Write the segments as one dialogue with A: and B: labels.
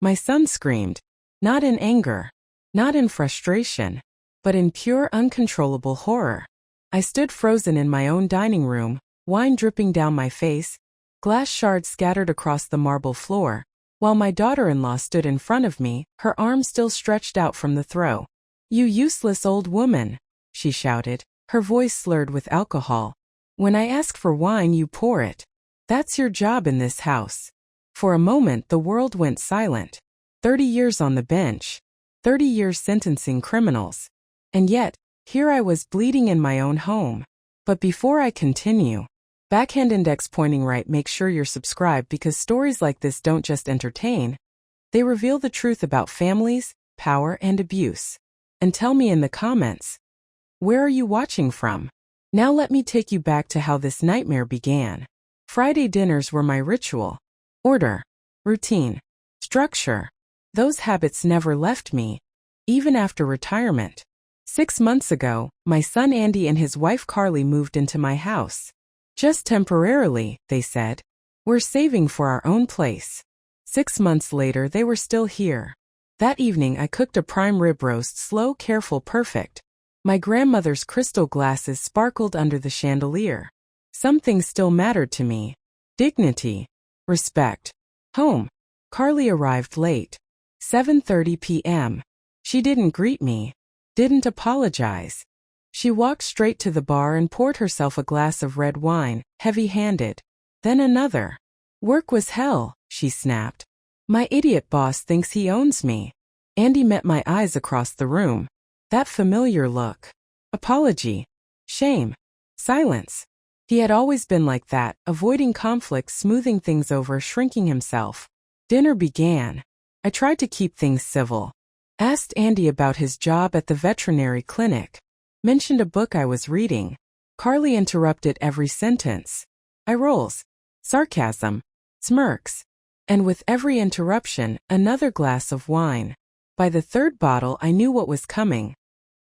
A: My son screamed. Not in anger. Not in frustration. But in pure, uncontrollable horror. I stood frozen in my own dining room, wine dripping down my face, glass shards scattered across the marble floor, while my daughter-in-law stood in front of me, her arm still stretched out from the throw. "You useless old woman," she shouted, her voice slurred with alcohol. "When I ask for wine, you pour it. That's your job in this house." For a moment the world went silent. 30 years on the bench. 30 years sentencing criminals. And yet, here I was bleeding in my own home. But before I continue, backhand index pointing right, make sure you're subscribed because stories like this don't just entertain. They reveal the truth about families, power, and abuse. And tell me in the comments, where are you watching from? Now let me take you back to how this nightmare began. Friday dinners were my ritual. Order, routine, structure. Those habits never left me, even after retirement. 6 months ago, my son Andy and his wife Carly moved into my house. Just temporarily, they said. We're saving for our own place. 6 months later, they were still here. That evening, I cooked a prime rib roast, slow, careful, perfect. My grandmother's crystal glasses sparkled under the chandelier. Something still mattered to me. Dignity. Respect. Home. Carly arrived late. 7:30 p.m. She didn't greet me. Didn't apologize. She walked straight to the bar and poured herself a glass of red wine, heavy-handed. Then another. "Work was hell," she snapped. "My idiot boss thinks he owns me." Andy met my eyes across the room. That familiar look. Apology. Shame. Silence. He had always been like that, avoiding conflict, smoothing things over, shrinking himself. Dinner began. I tried to keep things civil. Asked Andy about his job at the veterinary clinic. Mentioned a book I was reading. Carly interrupted every sentence. Eye rolls. Sarcasm. Smirks. And with every interruption, another glass of wine. By the third bottle, I knew what was coming.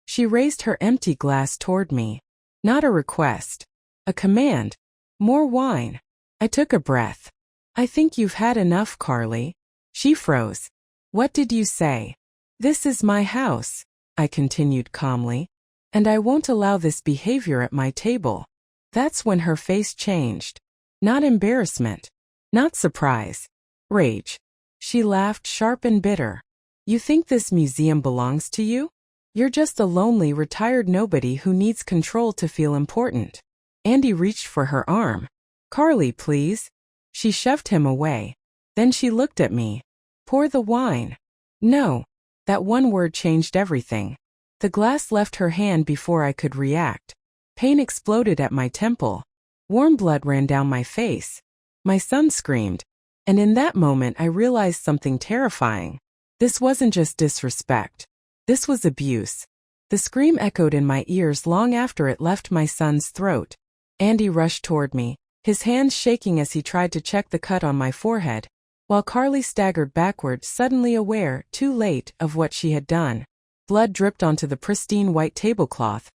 A: She raised her empty glass toward me. Not a request. A command. More wine. I took a breath. "I think you've had enough, Carly." She froze. "What did you say?" "This is my house," I continued calmly. "And I won't allow this behavior at my table." That's when her face changed. Not embarrassment. Not surprise. Rage. She laughed, sharp and bitter. "You think this museum belongs to you? You're just a lonely, retired nobody who needs control to feel important." Andy reached for her arm. "Carly, please." She shoved him away. Then she looked at me. "Pour the wine." "No." That one word changed everything. The glass left her hand before I could react. Pain exploded at my temple. Warm blood ran down my face. My son screamed. And in that moment I realized something terrifying. This wasn't just disrespect. This was abuse. The scream echoed in my ears long after it left my son's throat. Andy rushed toward me, his hands shaking as he tried to check the cut on my forehead, while Carly staggered backward, suddenly aware, too late, of what she had done. Blood dripped onto the pristine white tablecloth,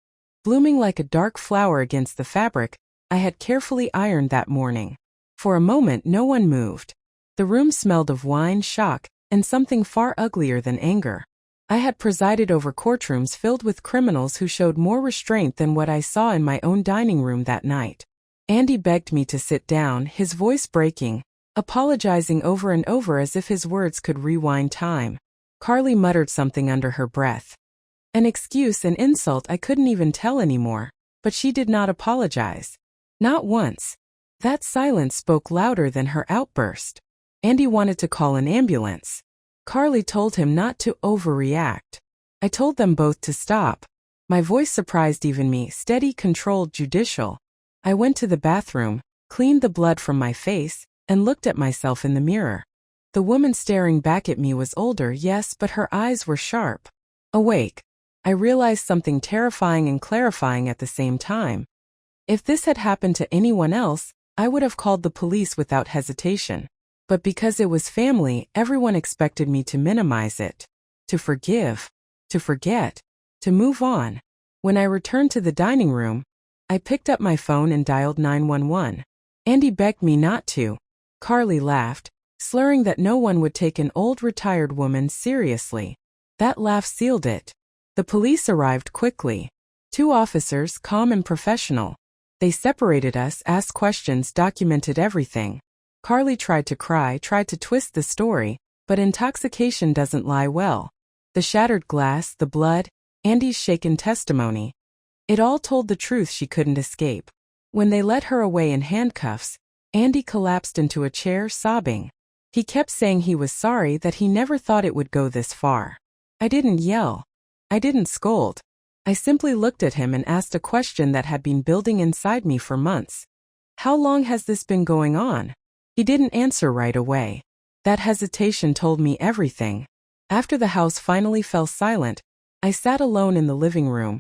A: blooming like a dark flower against the fabric I had carefully ironed that morning. For a moment no one moved. The room smelled of wine, shock, and something far uglier than anger. I had presided over courtrooms filled with criminals who showed more restraint than what I saw in my own dining room that night. Andy begged me to sit down, his voice breaking, apologizing over and over as if his words could rewind time. Carly muttered something under her breath. An excuse, an insult I couldn't even tell anymore, but she did not apologize. Not once. That silence spoke louder than her outburst. Andy wanted to call an ambulance. Carly told him not to overreact. I told them both to stop. My voice surprised even me, steady, controlled, judicial. I went to the bathroom, cleaned the blood from my face, and looked at myself in the mirror. The woman staring back at me was older, yes, but her eyes were sharp. Awake. I realized something terrifying and clarifying at the same time. If this had happened to anyone else, I would have called the police without hesitation. But because it was family, everyone expected me to minimize it, to forgive, to forget, to move on. When I returned to the dining room, I picked up my phone and dialed 911. Andy begged me not to. Carly laughed. slurring that no one would take an old retired woman seriously. That laugh sealed it. The police arrived quickly. 2 officers, calm and professional. They separated us, asked questions, documented everything. Carly tried to cry, tried to twist the story, but intoxication doesn't lie well. The shattered glass, the blood, Andy's shaken testimony. It all told the truth she couldn't escape. When they led her away in handcuffs, Andy collapsed into a chair, sobbing. He kept saying he was sorry, that he never thought it would go this far. I didn't yell. I didn't scold. I simply looked at him and asked a question that had been building inside me for months. How long has this been going on? He didn't answer right away. That hesitation told me everything. After the house finally fell silent, I sat alone in the living room,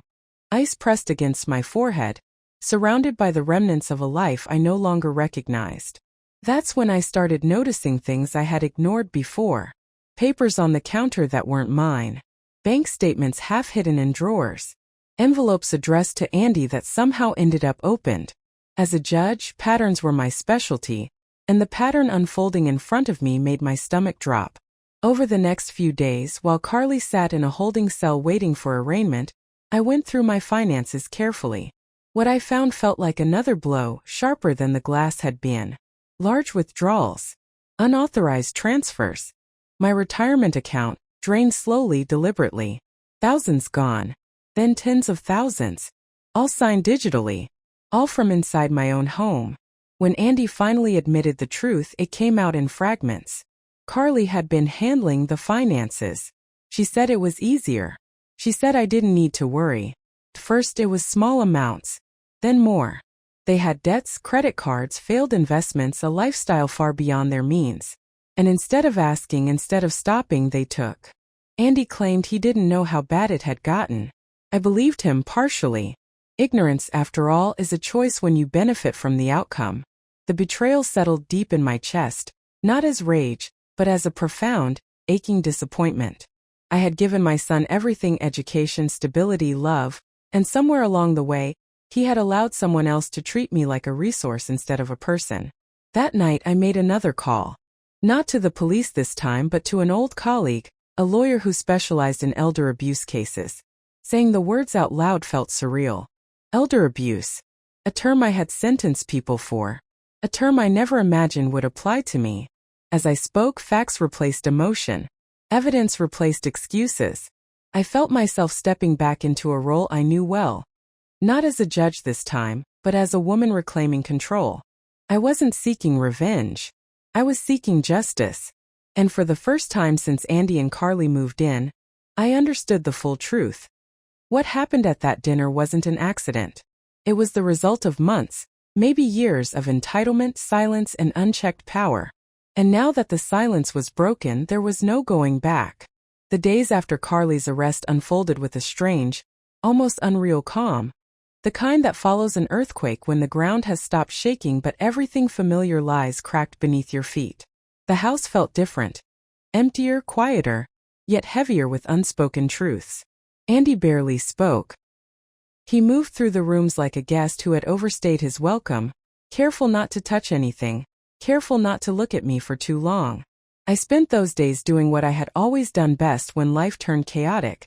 A: ice pressed against my forehead, surrounded by the remnants of a life I no longer recognized. That's when I started noticing things I had ignored before. Papers on the counter that weren't mine. Bank statements half hidden in drawers. Envelopes addressed to Andy that somehow ended up opened. As a judge, patterns were my specialty, and the pattern unfolding in front of me made my stomach drop. Over the next few days, while Carly sat in a holding cell waiting for arraignment, I went through my finances carefully. What I found felt like another blow, sharper than the glass had been. Large withdrawals. Unauthorized transfers. My retirement account, drained slowly, deliberately. Thousands gone. Then tens of thousands. All signed digitally. All from inside my own home. When Andy finally admitted the truth, it came out in fragments. Carly had been handling the finances. She said it was easier. She said I didn't need to worry. First it was small amounts. Then more. They had debts, credit cards, failed investments, a lifestyle far beyond their means. And instead of stopping, they took. Andy claimed he didn't know how bad it had gotten. I believed him partially. Ignorance, after all, is a choice when you benefit from the outcome. The betrayal settled deep in my chest, not as rage, but as a profound, aching disappointment. I had given my son everything: education, stability, love, and somewhere along the way, he had allowed someone else to treat me like a resource instead of a person. That night I made another call. Not to the police this time, but to an old colleague, a lawyer who specialized in elder abuse cases. Saying the words out loud felt surreal. Elder abuse. A term I had sentenced people for. A term I never imagined would apply to me. As I spoke, facts replaced emotion. Evidence replaced excuses. I felt myself stepping back into a role I knew well. Not as a judge this time, but as a woman reclaiming control. I wasn't seeking revenge. I was seeking justice. And for the first time since Andy and Carly moved in, I understood the full truth. What happened at that dinner wasn't an accident. It was the result of months, maybe years of entitlement, silence, and unchecked power. And now that the silence was broken, there was no going back. The days after Carly's arrest unfolded with a strange, almost unreal calm. The kind that follows an earthquake when the ground has stopped shaking but everything familiar lies cracked beneath your feet. The house felt different. Emptier, quieter, yet heavier with unspoken truths. Andy barely spoke. He moved through the rooms like a guest who had overstayed his welcome, careful not to touch anything, careful not to look at me for too long. I spent those days doing what I had always done best when life turned chaotic.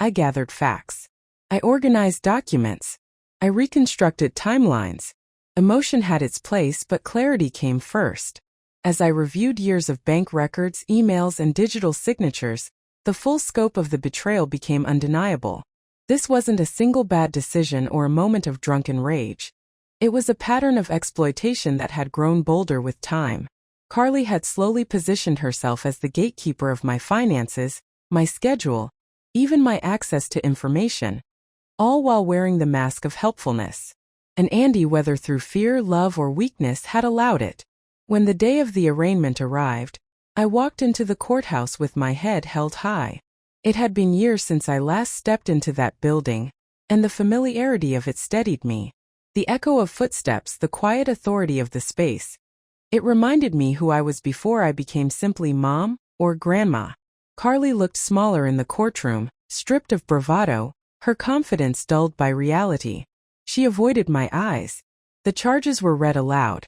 A: I gathered facts. I organized documents. I reconstructed timelines. Emotion had its place, but clarity came first. As I reviewed years of bank records, emails, and digital signatures, the full scope of the betrayal became undeniable. This wasn't a single bad decision or a moment of drunken rage. It was a pattern of exploitation that had grown bolder with time. Carly had slowly positioned herself as the gatekeeper of my finances, my schedule, even my access to information, all while wearing the mask of helpfulness. And Andy, whether through fear, love, or weakness, had allowed it. When the day of the arraignment arrived, I walked into the courthouse with my head held high. It had been years since I last stepped into that building, and the familiarity of it steadied me. The echo of footsteps, the quiet authority of the space. It reminded me who I was before I became simply mom or grandma. Carly looked smaller in the courtroom, stripped of bravado, her confidence dulled by reality. She avoided my eyes. The charges were read aloud.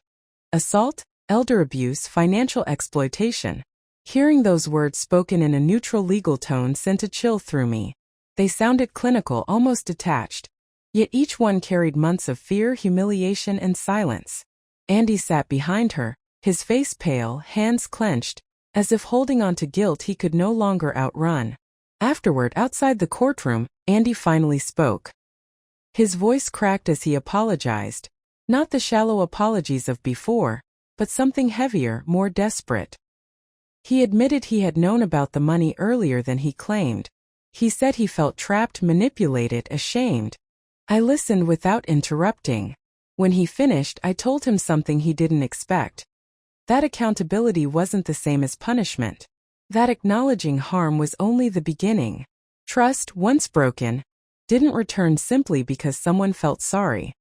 A: Assault, elder abuse, financial exploitation. Hearing those words spoken in a neutral legal tone sent a chill through me. They sounded clinical, almost detached. Yet each one carried months of fear, humiliation, and silence. Andy sat behind her, his face pale, hands clenched, as if holding on to guilt he could no longer outrun. Afterward, outside the courtroom, Andy finally spoke. His voice cracked as he apologized. Not the shallow apologies of before, but something heavier, more desperate. He admitted he had known about the money earlier than he claimed. He said he felt trapped, manipulated, ashamed. I listened without interrupting. When he finished, I told him something he didn't expect. That accountability wasn't the same as punishment. That acknowledging harm was only the beginning. Trust, once broken, didn't return simply because someone felt sorry.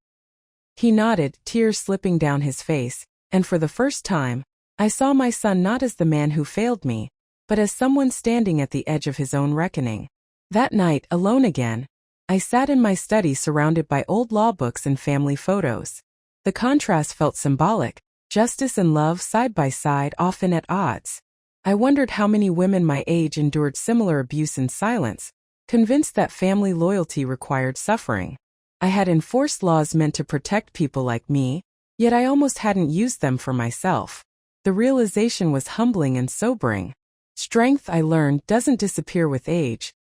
A: He nodded, tears slipping down his face, and for the first time, I saw my son not as the man who failed me, but as someone standing at the edge of his own reckoning. That night, alone again, I sat in my study surrounded by old law books and family photos. The contrast felt symbolic, justice and love side by side, often at odds. I wondered how many women my age endured similar abuse in silence, convinced that family loyalty required suffering. I had enforced laws meant to protect people like me, yet I almost hadn't used them for myself. The realization was humbling and sobering. Strength, I learned, doesn't disappear with age,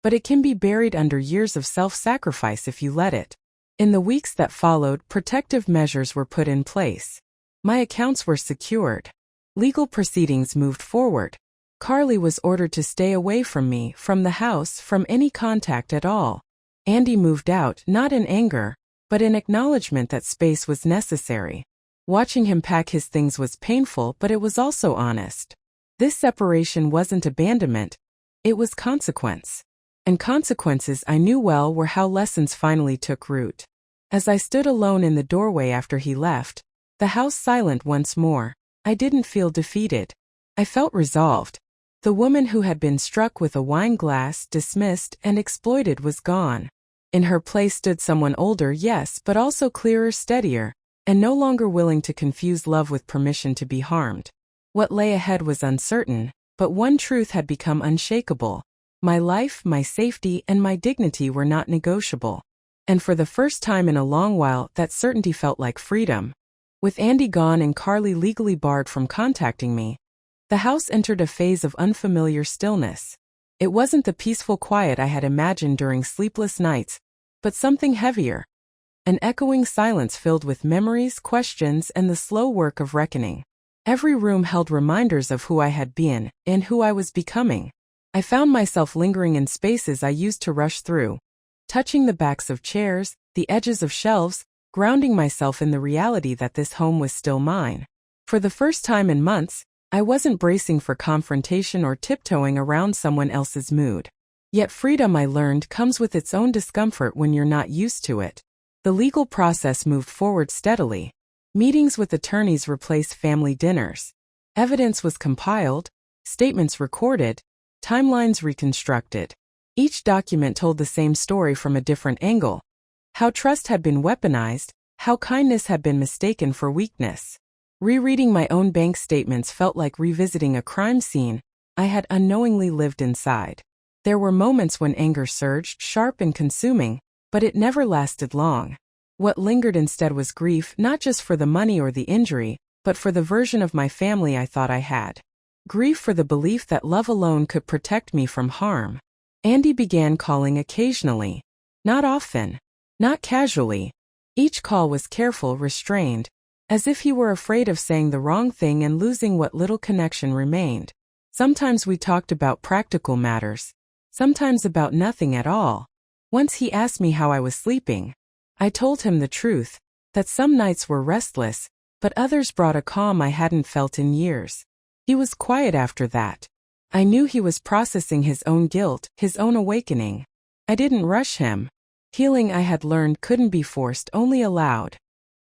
A: but it can be buried under years of self-sacrifice if you let it. In the weeks that followed, protective measures were put in place. My accounts were secured. Legal proceedings moved forward. Carly was ordered to stay away from me, from the house, from any contact at all. Andy moved out, not in anger, but in acknowledgement that space was necessary. Watching him pack his things was painful, but it was also honest. This separation wasn't abandonment, it was consequence. And consequences, I knew well, were how lessons finally took root. As I stood alone in the doorway after he left, the house silent once more, I didn't feel defeated. I felt resolved. The woman who had been struck with a wine glass, dismissed, and exploited was gone. In her place stood someone older, yes, but also clearer, steadier, and no longer willing to confuse love with permission to be harmed. What lay ahead was uncertain, but one truth had become unshakable. My life, my safety, and my dignity were not negotiable. And for the first time in a long while, that certainty felt like freedom. With Andy gone and Carly legally barred from contacting me, the house entered a phase of unfamiliar stillness. It wasn't the peaceful quiet I had imagined during sleepless nights, but something heavier. An echoing silence filled with memories, questions, and the slow work of reckoning. Every room held reminders of who I had been, and who I was becoming. I found myself lingering in spaces I used to rush through, touching the backs of chairs, the edges of shelves, grounding myself in the reality that this home was still mine. For the first time in months, I wasn't bracing for confrontation or tiptoeing around someone else's mood. Yet freedom, I learned, comes with its own discomfort when you're not used to it. The legal process moved forward steadily. Meetings with attorneys replaced family dinners. Evidence was compiled, statements recorded, timelines reconstructed. Each document told the same story from a different angle. How trust had been weaponized, how kindness had been mistaken for weakness. Rereading my own bank statements felt like revisiting a crime scene I had unknowingly lived inside. There were moments when anger surged, sharp and consuming, but it never lasted long. What lingered instead was grief, not just for the money or the injury, but for the version of my family I thought I had. Grief for the belief that love alone could protect me from harm. Andy began calling occasionally. Not often. Not casually. Each call was careful, restrained, as if he were afraid of saying the wrong thing and losing what little connection remained. Sometimes we talked about practical matters. Sometimes about nothing at all. Once he asked me how I was sleeping. I told him the truth, that some nights were restless, but others brought a calm I hadn't felt in years. He was quiet after that. I knew he was processing his own guilt, his own awakening. I didn't rush him. Healing, I had learned, couldn't be forced, only allowed.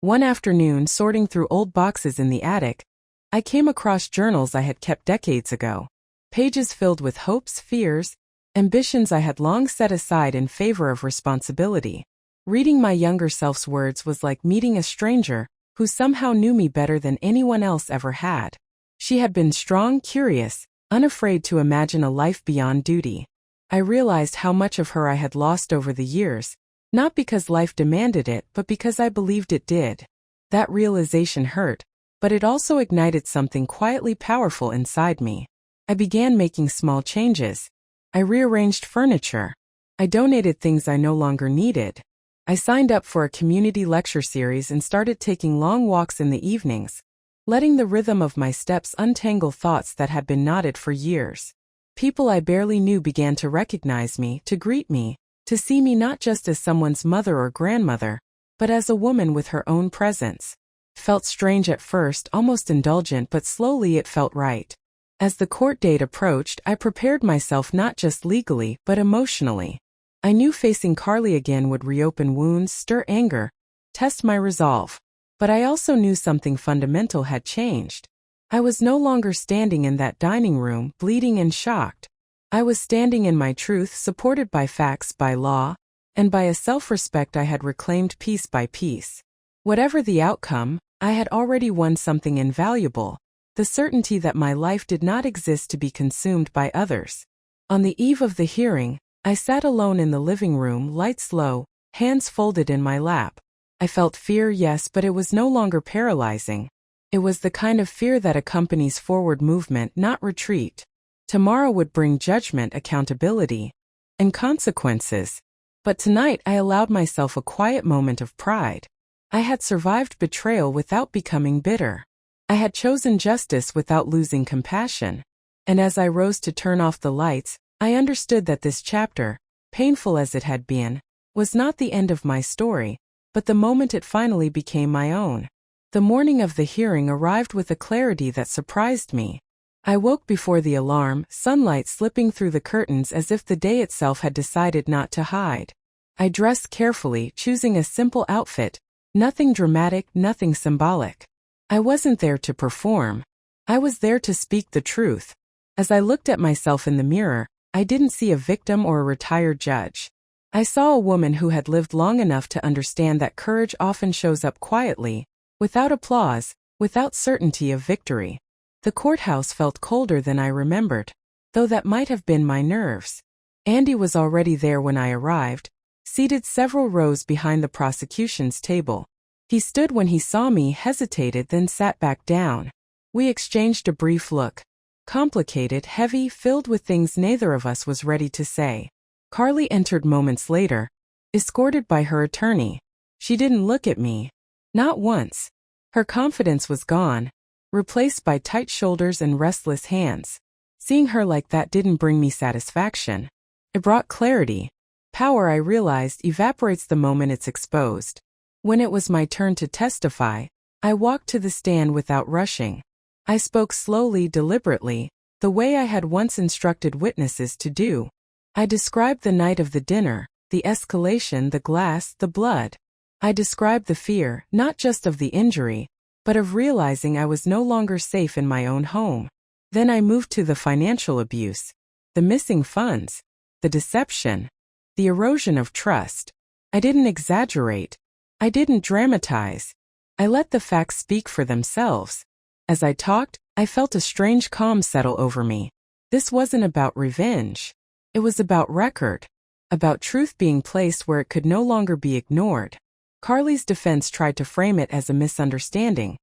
A: One afternoon, sorting through old boxes in the attic, I came across journals I had kept decades ago. Pages filled with hopes, fears, ambitions I had long set aside in favor of responsibility. Reading my younger self's words was like meeting a stranger, who somehow knew me better than anyone else ever had. She had been strong, curious, unafraid to imagine a life beyond duty. I realized how much of her I had lost over the years, not because life demanded it, but because I believed it did. That realization hurt, but it also ignited something quietly powerful inside me. I began making small changes. I rearranged furniture. I donated things I no longer needed. I signed up for a community lecture series and started taking long walks in the evenings, letting the rhythm of my steps untangle thoughts that had been knotted for years. People I barely knew began to recognize me, to greet me, to see me not just as someone's mother or grandmother, but as a woman with her own presence. It felt strange at first, almost indulgent, but slowly it felt right. As the court date approached, I prepared myself not just legally, but emotionally. I knew facing Carly again would reopen wounds, stir anger, test my resolve. But I also knew something fundamental had changed. I was no longer standing in that dining room, bleeding and shocked. I was standing in my truth, supported by facts, by law, and by a self-respect I had reclaimed piece by piece. Whatever the outcome, I had already won something invaluable, the certainty that my life did not exist to be consumed by others. On the eve of the hearing, I sat alone in the living room, lights low, hands folded in my lap. I felt fear, yes, but it was no longer paralyzing. It was the kind of fear that accompanies forward movement, not retreat. Tomorrow would bring judgment, accountability, and consequences. But tonight I allowed myself a quiet moment of pride. I had survived betrayal without becoming bitter. I had chosen justice without losing compassion. And as I rose to turn off the lights, I understood that this chapter, painful as it had been, was not the end of my story, but the moment it finally became my own. The morning of the hearing arrived with a clarity that surprised me. I woke before the alarm, sunlight slipping through the curtains as if the day itself had decided not to hide. I dressed carefully, choosing a simple outfit, nothing dramatic, nothing symbolic. I wasn't there to perform. I was there to speak the truth. As I looked at myself in the mirror, I didn't see a victim or a retired judge. I saw a woman who had lived long enough to understand that courage often shows up quietly, without applause, without certainty of victory. The courthouse felt colder than I remembered, though that might have been my nerves. Andy was already there when I arrived, seated several rows behind the prosecution's table. He stood when he saw me, hesitated, then sat back down. We exchanged a brief look. Complicated, heavy, filled with things neither of us was ready to say. Carly entered moments later, escorted by her attorney. She didn't look at me. Not once. Her confidence was gone, replaced by tight shoulders and restless hands. Seeing her like that didn't bring me satisfaction. It brought clarity. Power, I realized, evaporates the moment it's exposed. When it was my turn to testify, I walked to the stand without rushing. I spoke slowly, deliberately, the way I had once instructed witnesses to do. I described the night of the dinner, the escalation, the glass, the blood. I described the fear, not just of the injury, but of realizing I was no longer safe in my own home. Then I moved to the financial abuse, the missing funds, the deception, the erosion of trust. I didn't exaggerate. I didn't dramatize. I let the facts speak for themselves. As I talked, I felt a strange calm settle over me. This wasn't about revenge. It was about record, about truth being placed where it could no longer be ignored. Carly's defense tried to frame it as a misunderstanding,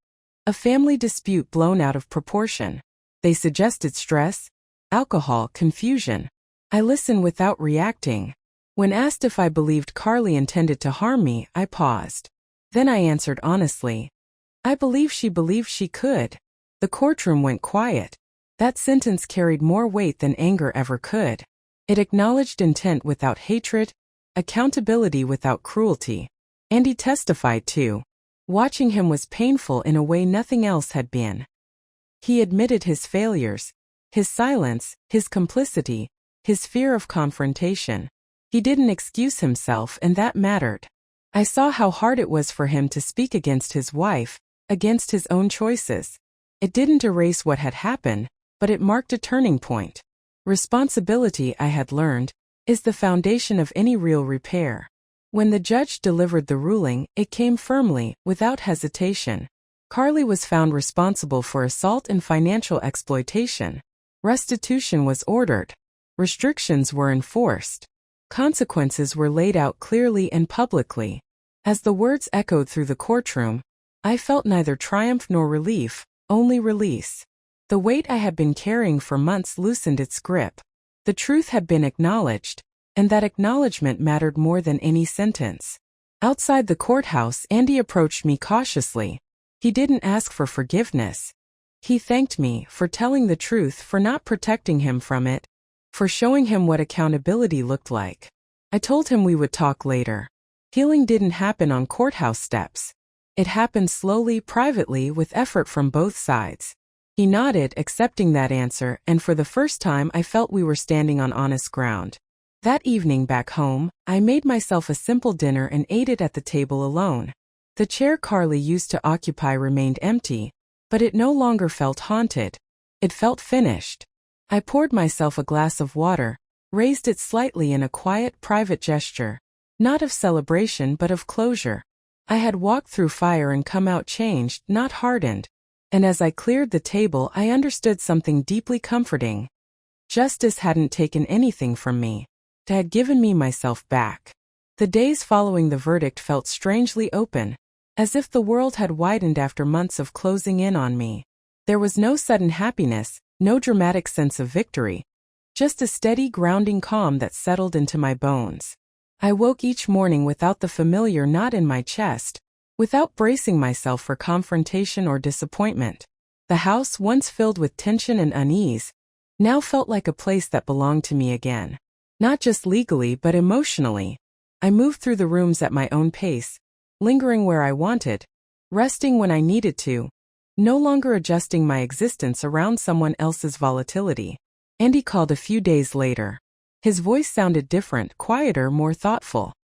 A: a family dispute blown out of proportion. They suggested stress, alcohol, confusion. I listened without reacting. When asked if I believed Carly intended to harm me, I paused. Then I answered honestly. I believe she could. The courtroom went quiet. That sentence carried more weight than anger ever could. It acknowledged intent without hatred, accountability without cruelty. Andy testified too. Watching him was painful in a way nothing else had been. He admitted his failures, his silence, his complicity, his fear of confrontation. He didn't excuse himself, and that mattered. I saw how hard it was for him to speak against his wife, against his own choices. It didn't erase what had happened, but it marked a turning point. Responsibility, I had learned, is the foundation of any real repair. When the judge delivered the ruling, it came firmly, without hesitation. Carly was found responsible for assault and financial exploitation. Restitution was ordered. Restrictions were enforced. Consequences were laid out clearly and publicly. As the words echoed through the courtroom, I felt neither triumph nor relief, only release. The weight I had been carrying for months loosened its grip. The truth had been acknowledged, and that acknowledgement mattered more than any sentence. Outside the courthouse, Andy approached me cautiously. He didn't ask for forgiveness. He thanked me for telling the truth, for not protecting him from it, for showing him what accountability looked like. I told him we would talk later. Healing didn't happen on courthouse steps. It happened slowly, privately, with effort from both sides. He nodded, accepting that answer, and for the first time I felt we were standing on honest ground. That evening back home, I made myself a simple dinner and ate it at the table alone. The chair Carly used to occupy remained empty, but it no longer felt haunted. It felt finished. I poured myself a glass of water, raised it slightly in a quiet, private gesture, not of celebration but of closure. I had walked through fire and come out changed, not hardened. And as I cleared the table, I understood something deeply comforting. Justice hadn't taken anything from me. It had given me myself back. The days following the verdict felt strangely open, as if the world had widened after months of closing in on me. There was no sudden happiness, no dramatic sense of victory, just a steady, grounding calm that settled into my bones. I woke each morning without the familiar knot in my chest, without bracing myself for confrontation or disappointment. The house, once filled with tension and unease, now felt like a place that belonged to me again. Not just legally but emotionally. I moved through the rooms at my own pace, lingering where I wanted, resting when I needed to, no longer adjusting my existence around someone else's volatility. Andy called a few days later. His voice sounded different, quieter, more thoughtful.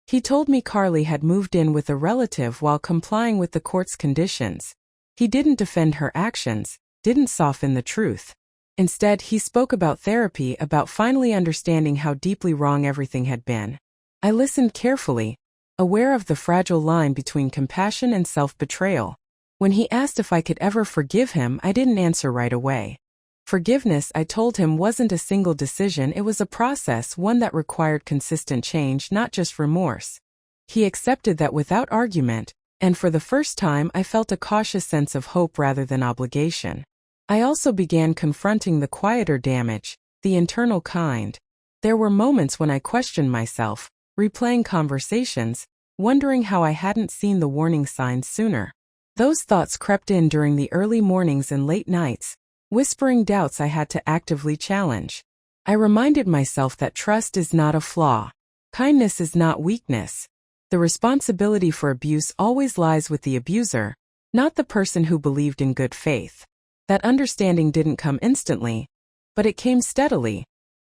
A: He told me Carly had moved in with a relative while complying with the court's conditions. He didn't defend her actions, didn't soften the truth. Instead, he spoke about therapy, about finally understanding how deeply wrong everything had been. I listened carefully, aware of the fragile line between compassion and self-betrayal. When he asked if I could ever forgive him, I didn't answer right away. Forgiveness, I told him, wasn't a single decision, it was a process, one that required consistent change, not just remorse. He accepted that without argument, and for the first time I felt a cautious sense of hope rather than obligation. I also began confronting the quieter damage, the internal kind. There were moments when I questioned myself, replaying conversations, wondering how I hadn't seen the warning signs sooner. Those thoughts crept in during the early mornings and late nights, whispering doubts I had to actively challenge. I reminded myself that trust is not a flaw. Kindness is not weakness. The responsibility for abuse always lies with the abuser, not the person who believed in good faith. That understanding didn't come instantly, but it came steadily,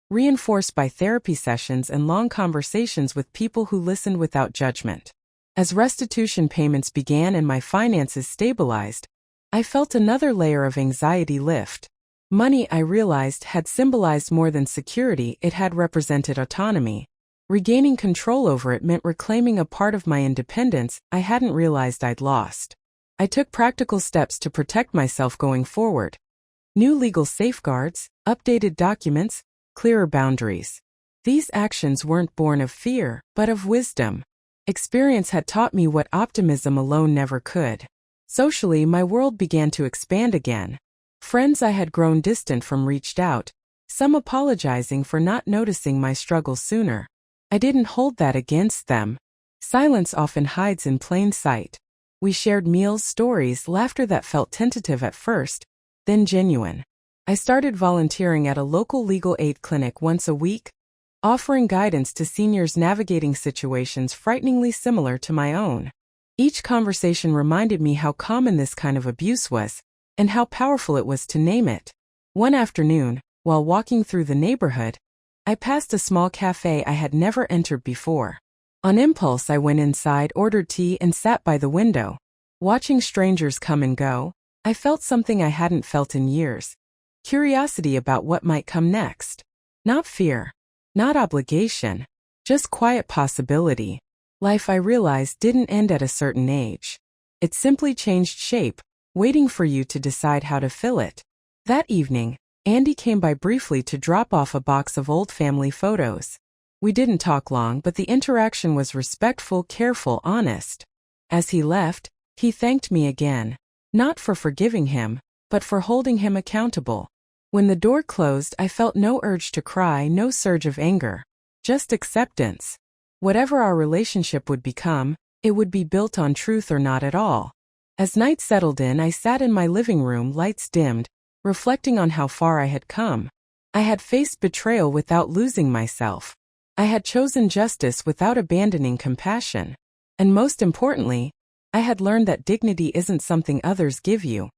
A: reinforced by therapy sessions and long conversations with people who listened without judgment. As restitution payments began and my finances stabilized, I felt another layer of anxiety lift. Money, I realized, had symbolized more than security, it had represented autonomy. Regaining control over it meant reclaiming a part of my independence I hadn't realized I'd lost. I took practical steps to protect myself going forward. New legal safeguards, updated documents, clearer boundaries. These actions weren't born of fear, but of wisdom. Experience had taught me what optimism alone never could. Socially, my world began to expand again. Friends I had grown distant from reached out, some apologizing for not noticing my struggles sooner. I didn't hold that against them. Silence often hides in plain sight. We shared meals, stories, laughter that felt tentative at first, then genuine. I started volunteering at a local legal aid clinic once a week, offering guidance to seniors navigating situations frighteningly similar to my own. Each conversation reminded me how common this kind of abuse was, and how powerful it was to name it. One afternoon, while walking through the neighborhood, I passed a small cafe I had never entered before. On impulse, I went inside, ordered tea, and sat by the window. Watching strangers come and go, I felt something I hadn't felt in years. Curiosity about what might come next. Not fear. Not obligation. Just quiet possibility. Life, I realized, didn't end at a certain age. It simply changed shape, waiting for you to decide how to fill it. That evening, Andy came by briefly to drop off a box of old family photos. We didn't talk long, but the interaction was respectful, careful, honest. As he left, he thanked me again, not for forgiving him, but for holding him accountable. When the door closed, I felt no urge to cry, no surge of anger. Just acceptance. Whatever our relationship would become, it would be built on truth or not at all. As night settled in, I sat in my living room, lights dimmed, reflecting on how far I had come. I had faced betrayal without losing myself. I had chosen justice without abandoning compassion. And most importantly, I had learned that dignity isn't something others give you.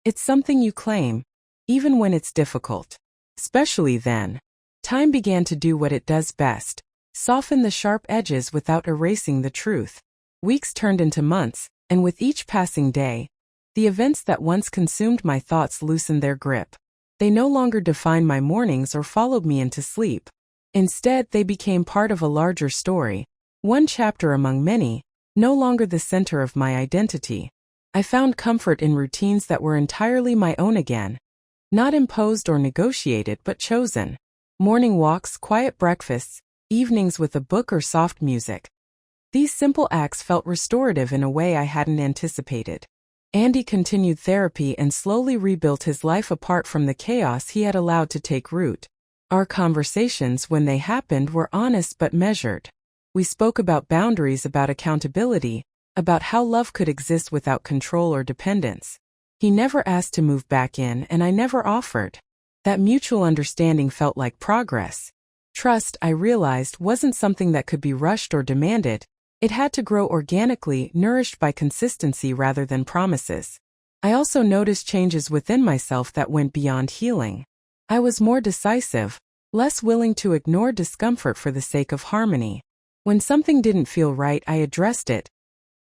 A: It's something you claim, even when it's difficult. Especially then. Time began to do what it does best, soften the sharp edges without erasing the truth. Weeks turned into months, and with each passing day, the events that once consumed my thoughts loosened their grip. They no longer defined my mornings or followed me into sleep. Instead, they became part of a larger story, one chapter among many, no longer the center of my identity. I found comfort in routines that were entirely my own again. Not imposed or negotiated, but chosen. Morning walks, quiet breakfasts, evenings with a book or soft music. These simple acts felt restorative in a way I hadn't anticipated. Andy continued therapy and slowly rebuilt his life apart from the chaos he had allowed to take root. Our conversations, when they happened, were honest but measured. We spoke about boundaries, about accountability, about how love could exist without control or dependence. He never asked to move back in, and I never offered. That mutual understanding felt like progress. Trust, I realized, wasn't something that could be rushed or demanded. It had to grow organically, nourished by consistency rather than promises. I also noticed changes within myself that went beyond healing. I was more decisive, less willing to ignore discomfort for the sake of harmony. When something didn't feel right, I addressed it,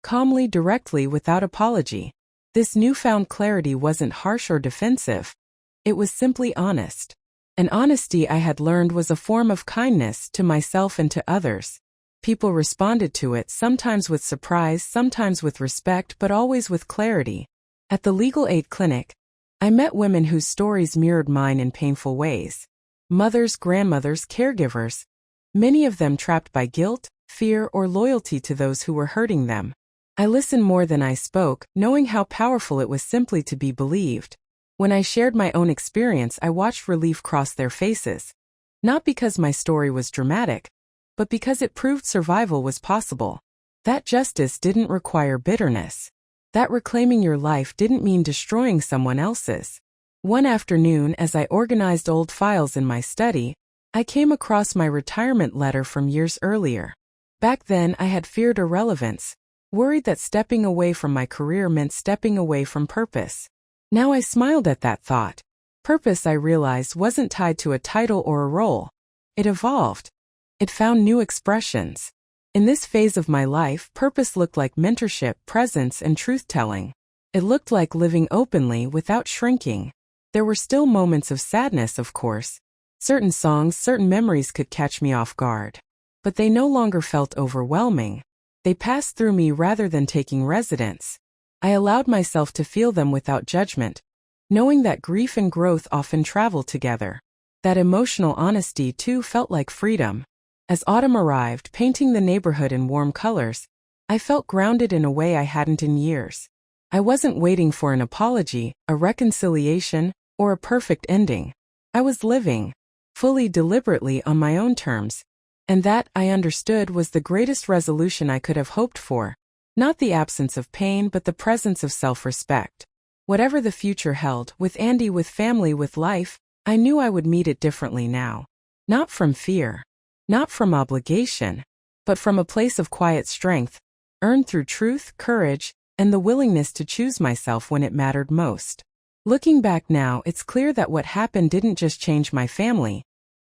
A: calmly, directly, without apology. This newfound clarity wasn't harsh or defensive. It was simply honest. And honesty, I had learned, was a form of kindness to myself and to others. People responded to it, sometimes with surprise, sometimes with respect, but always with clarity. At the legal aid clinic, I met women whose stories mirrored mine in painful ways. Mothers, grandmothers, caregivers. Many of them trapped by guilt, fear, or loyalty to those who were hurting them. I listened more than I spoke, knowing how powerful it was simply to be believed. When I shared my own experience, I watched relief cross their faces. Not because my story was dramatic, but because it proved survival was possible. That justice didn't require bitterness. That reclaiming your life didn't mean destroying someone else's. One afternoon, as I organized old files in my study, I came across my retirement letter from years earlier. Back then, I had feared irrelevance, worried that stepping away from my career meant stepping away from purpose. Now I smiled at that thought. Purpose, I realized, wasn't tied to a title or a role. It evolved. It found new expressions. In this phase of my life, purpose looked like mentorship, presence, and truth-telling. It looked like living openly without shrinking. There were still moments of sadness, of course. Certain songs, certain memories could catch me off guard. But they no longer felt overwhelming. They passed through me rather than taking residence. I allowed myself to feel them without judgment, knowing that grief and growth often travel together. That emotional honesty, too, felt like freedom. As autumn arrived, painting the neighborhood in warm colors, I felt grounded in a way I hadn't in years. I wasn't waiting for an apology, a reconciliation, or a perfect ending. I was living, fully, deliberately, on my own terms. And that, I understood, was the greatest resolution I could have hoped for. Not the absence of pain, but the presence of self-respect. Whatever the future held, with Andy, with family, with life, I knew I would meet it differently now. Not from fear. Not from obligation. But from a place of quiet strength, earned through truth, courage, and the willingness to choose myself when it mattered most. Looking back now, it's clear that what happened didn't just change my family.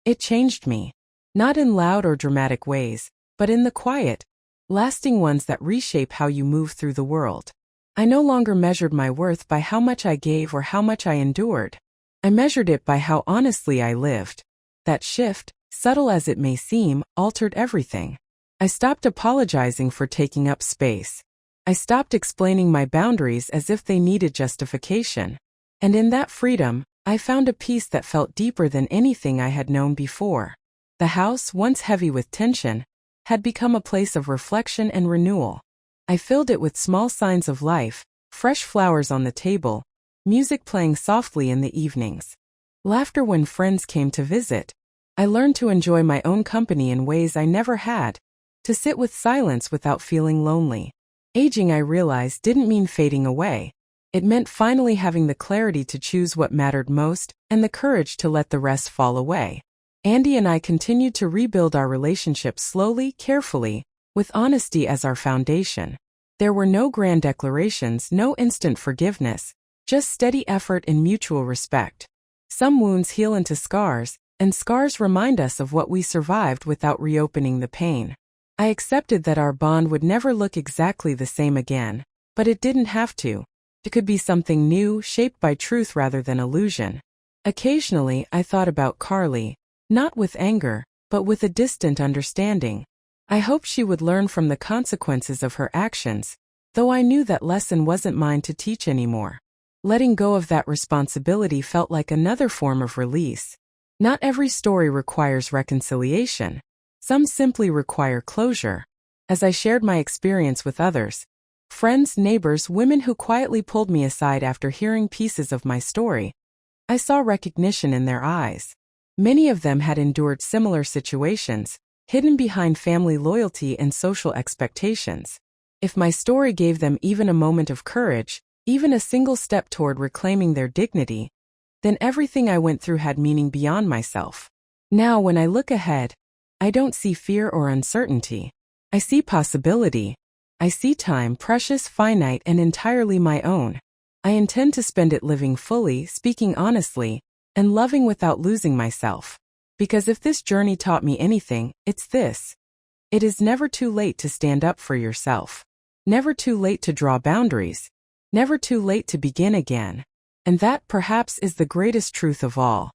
A: It changed me. Not in loud or dramatic ways, but in the quiet, lasting ones that reshape how you move through the world. I no longer measured my worth by how much I gave or how much I endured. I measured it by how honestly I lived. That shift, subtle as it may seem, altered everything. I stopped apologizing for taking up space. I stopped explaining my boundaries as if they needed justification. And in that freedom, I found a peace that felt deeper than anything I had known before. The house, once heavy with tension, had become a place of reflection and renewal. I filled it with small signs of life, fresh flowers on the table, music playing softly in the evenings, laughter when friends came to visit. I learned to enjoy my own company in ways I never had, to sit with silence without feeling lonely. Aging, I realized, didn't mean fading away. It meant finally having the clarity to choose what mattered most and the courage to let the rest fall away. Andy and I continued to rebuild our relationship slowly, carefully, with honesty as our foundation. There were no grand declarations, no instant forgiveness, just steady effort and mutual respect. Some wounds heal into scars, and scars remind us of what we survived without reopening the pain. I accepted that our bond would never look exactly the same again, but it didn't have to. It could be something new, shaped by truth rather than illusion. Occasionally, I thought about Carly, not with anger, but with a distant understanding. I hoped she would learn from the consequences of her actions, though I knew that lesson wasn't mine to teach anymore. Letting go of that responsibility felt like another form of release. Not every story requires reconciliation. Some simply require closure. As I shared my experience with others, friends, neighbors, women who quietly pulled me aside after hearing pieces of my story, I saw recognition in their eyes. Many of them had endured similar situations, hidden behind family loyalty and social expectations. If my story gave them even a moment of courage, even a single step toward reclaiming their dignity, then everything I went through had meaning beyond myself. Now, when I look ahead, I don't see fear or uncertainty. I see possibility. I see time, precious, finite, and entirely my own. I intend to spend it living fully, speaking honestly, and loving without losing myself. Because if this journey taught me anything, it's this. It is never too late to stand up for yourself. Never too late to draw boundaries. Never too late to begin again. And that, perhaps, is the greatest truth of all.